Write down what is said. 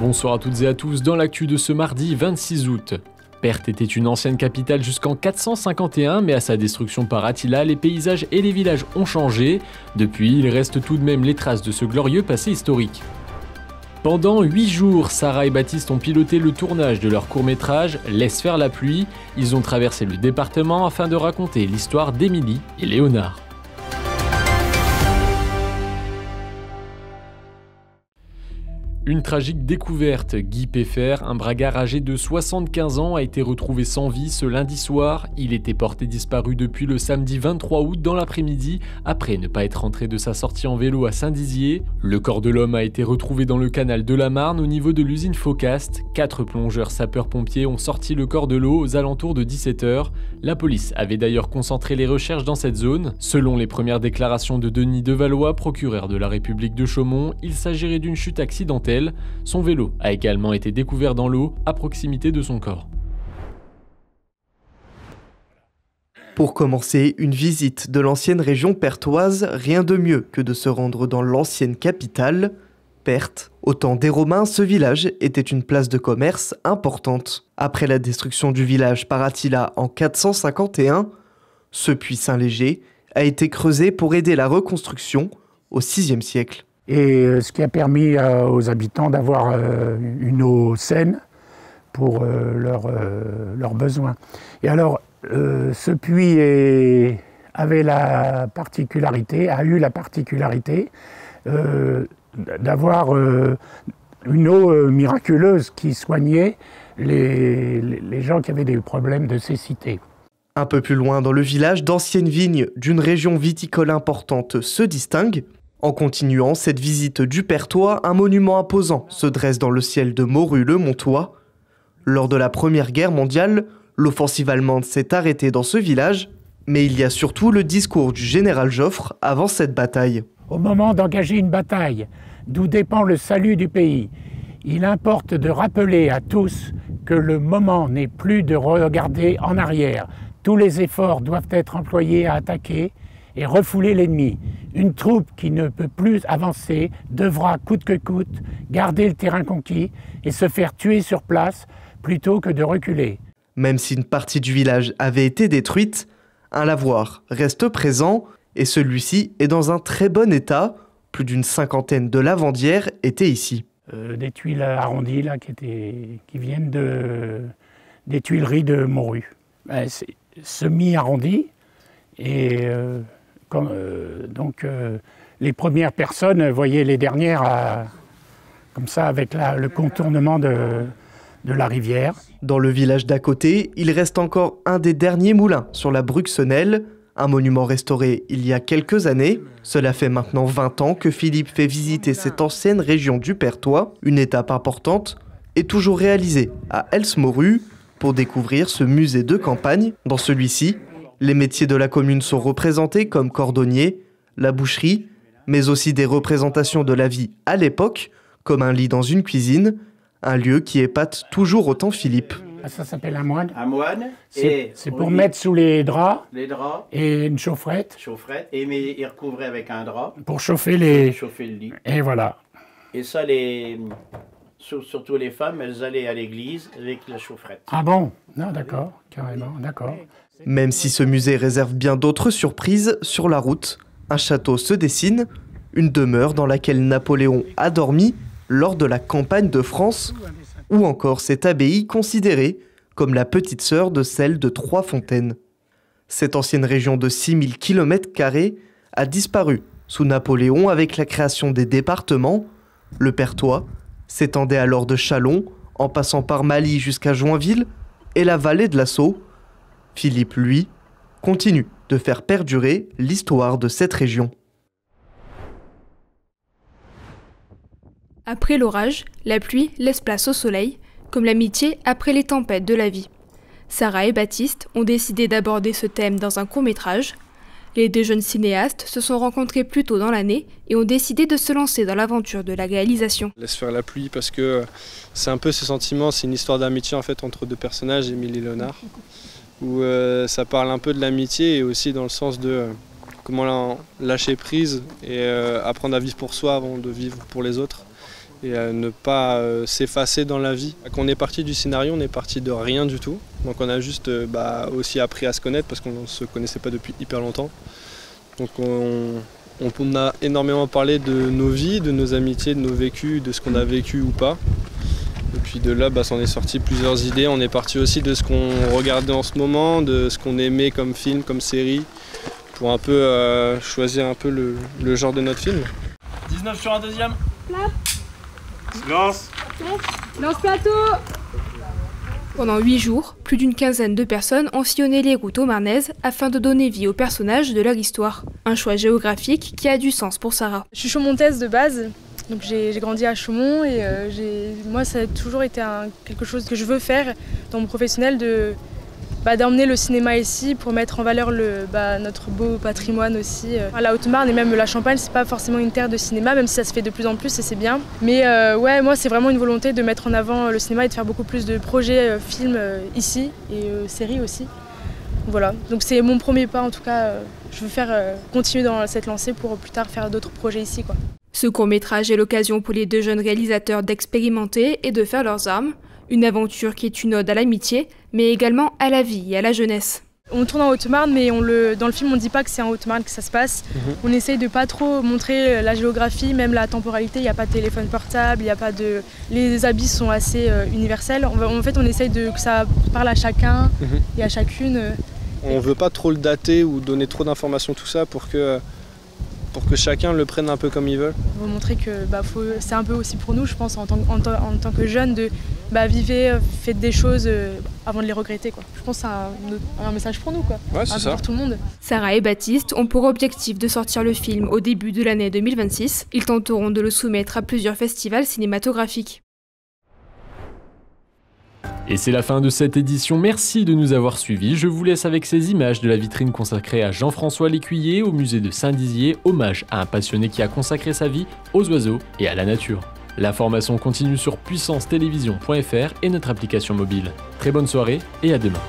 Bonsoir à toutes et à tous dans l'actu de ce mardi 26 août. Perth était une ancienne capitale jusqu'en 451, mais à sa destruction par Attila, les paysages et les villages ont changé. Depuis, il reste tout de même les traces de ce glorieux passé historique. Pendant 8 jours, Sarah et Baptiste ont piloté le tournage de leur court-métrage « Laisse faire la pluie ». Ils ont traversé le département afin de raconter l'histoire d'Émilie et Léonard. Une tragique découverte. Guy Peffer, un bragard âgé de 75 ans, a été retrouvé sans vie ce lundi soir. Il était porté disparu depuis le samedi 23 août dans l'après-midi, après ne pas être rentré de sa sortie en vélo à Saint-Dizier. Le corps de l'homme a été retrouvé dans le canal de la Marne au niveau de l'usine Phocast. 4 plongeurs sapeurs-pompiers ont sorti le corps de l'eau aux alentours de 17 h. La police avait d'ailleurs concentré les recherches dans cette zone. Selon les premières déclarations de Denis Devalois, procureur de la République de Chaumont, il s'agirait d'une chute accidentelle. Son vélo a également été découvert dans l'eau à proximité de son corps. Pour commencer une visite de l'ancienne région perthoise, rien de mieux que de se rendre dans l'ancienne capitale, Perth. Au temps des Romains, ce village était une place de commerce importante. Après la destruction du village par Attila en 451, ce puits Saint-Léger a été creusé pour aider la reconstruction au VIe siècle. Et ce qui a permis aux habitants d'avoir une eau saine pour leurs besoins. Et alors, ce puits a eu la particularité d'avoir une eau miraculeuse qui soignait les gens qui avaient des problèmes de cécité. Un peu plus loin dans le village, d'anciennes vignes d'une région viticole importante se distinguent. En continuant cette visite du Perthois, un monument imposant se dresse dans le ciel de Moru-le-Montois. Lors de la Première Guerre mondiale, l'offensive allemande s'est arrêtée dans ce village, mais il y a surtout le discours du général Joffre avant cette bataille. Au moment d'engager une bataille, d'où dépend le salut du pays, il importe de rappeler à tous que le moment n'est plus de regarder en arrière. Tous les efforts doivent être employés à attaquer et refouler l'ennemi. Une troupe qui ne peut plus avancer devra, coûte que coûte, garder le terrain conquis et se faire tuer sur place plutôt que de reculer. Même si une partie du village avait été détruite, un lavoir reste présent et celui-ci est dans un très bon état. Plus d'une cinquantaine de lavandières étaient ici. Des tuiles arrondies là, qui viennent des tuileries de Moru. C'est semi-arrondi et les premières personnes voyaient les dernières comme ça avec le contournement de la rivière. Dans le village d'à côté, il reste encore un des derniers moulins sur la Bruxonelle, un monument restauré il y a quelques années. Cela fait maintenant 20 ans que Philippe fait visiter cette ancienne région du Perthois. Une étape importante est toujours réalisée à Elsmoru pour découvrir ce musée de campagne. Dans celui-ci, les métiers de la commune sont représentés comme cordonnier, la boucherie, mais aussi des représentations de la vie à l'époque, comme un lit dans une cuisine, un lieu qui épate toujours autant Philippe. Ça s'appelle un moine. Un moine. C'est pour mettre sous les draps. Les draps. Et une chaufferette. Et mais il recouvrait avec un drap. Pour chauffer le lit. Et voilà. Et ça, surtout les femmes, elles allaient à l'église avec la chaufferette. Ah bon? Non, d'accord, carrément, d'accord. Même si ce musée réserve bien d'autres surprises, sur la route, un château se dessine, une demeure dans laquelle Napoléon a dormi lors de la campagne de France, ou encore cette abbaye considérée comme la petite sœur de celle de Trois-Fontaines. Cette ancienne région de 6000 km² a disparu sous Napoléon avec la création des départements. Le Perthois s'étendait alors de Châlons, en passant par Mali jusqu'à Joinville et la vallée de la Saulx. Philippe, lui, continue de faire perdurer l'histoire de cette région. Après l'orage, la pluie laisse place au soleil, comme l'amitié après les tempêtes de la vie. Sarah et Baptiste ont décidé d'aborder ce thème dans un court-métrage. Les deux jeunes cinéastes se sont rencontrés plus tôt dans l'année et ont décidé de se lancer dans l'aventure de la réalisation. Laisse faire la pluie parce que c'est un peu ce sentiment, c'est une histoire d'amitié en fait entre deux personnages, Émilie et Léonard, où ça parle un peu de l'amitié et aussi dans le sens de comment lâcher prise et apprendre à vivre pour soi avant de vivre pour les autres. et à ne pas s'effacer dans la vie. Quand on est parti du scénario, on est parti de rien du tout. Donc on a juste aussi appris à se connaître parce qu'on ne se connaissait pas depuis hyper longtemps. Donc on a énormément parlé de nos vies, de nos amitiés, de nos vécus, de ce qu'on a vécu ou pas. Et puis de là, s'en est sorti plusieurs idées. On est parti aussi de ce qu'on regardait en ce moment, de ce qu'on aimait comme film, comme série, pour un peu choisir un peu le genre de notre film. 19 sur un deuxième. Plat. Silence. Lance plateau. Pendant 8 jours, plus d'une quinzaine de personnes ont sillonné les routes haut-marnaises afin de donner vie aux personnages de leur histoire. Un choix géographique qui a du sens pour Sarah. Je suis chaumontaise de base, donc j'ai grandi à Chaumont et moi ça a toujours été quelque chose que je veux faire dans mon professionnel, d'emmener le cinéma ici pour mettre en valeur notre beau patrimoine aussi. La Haute-Marne et même la Champagne, c'est pas forcément une terre de cinéma, même si ça se fait de plus en plus et c'est bien. Mais moi c'est vraiment une volonté de mettre en avant le cinéma et de faire beaucoup plus de projets films ici et séries aussi. Voilà, donc c'est mon premier pas en tout cas. Je veux continuer dans cette lancée pour plus tard faire d'autres projets ici, quoi. Ce court-métrage est l'occasion pour les 2 jeunes réalisateurs d'expérimenter et de faire leurs armes. Une aventure qui est une ode à l'amitié, mais également à la vie et à la jeunesse. On tourne en Haute-Marne, mais dans le film on ne dit pas que c'est en Haute-Marne que ça se passe. On essaye de pas trop montrer la géographie, même la temporalité. Il n'y a pas de téléphone portable, les habits sont assez universels. En fait on essaye que ça parle à chacun et à chacune. On ne veut pas trop le dater ou donner trop d'informations, tout ça, pour que chacun le prenne un peu comme il veut. On veut montrer que c'est un peu aussi pour nous, je pense, en tant que jeunes, de vivez, faites des choses avant de les regretter, quoi. Je pense que c'est un message pour nous, quoi. Ouais, c'est ça. Pour tout le monde. Sarah et Baptiste ont pour objectif de sortir le film au début de l'année 2026. Ils tenteront de le soumettre à plusieurs festivals cinématographiques. Et c'est la fin de cette édition, merci de nous avoir suivis. Je vous laisse avec ces images de la vitrine consacrée à Jean-François Lécuyer au musée de Saint-Dizier, hommage à un passionné qui a consacré sa vie aux oiseaux et à la nature. L'information continue sur puissancetélévision.fr et notre application mobile. Très bonne soirée et à demain.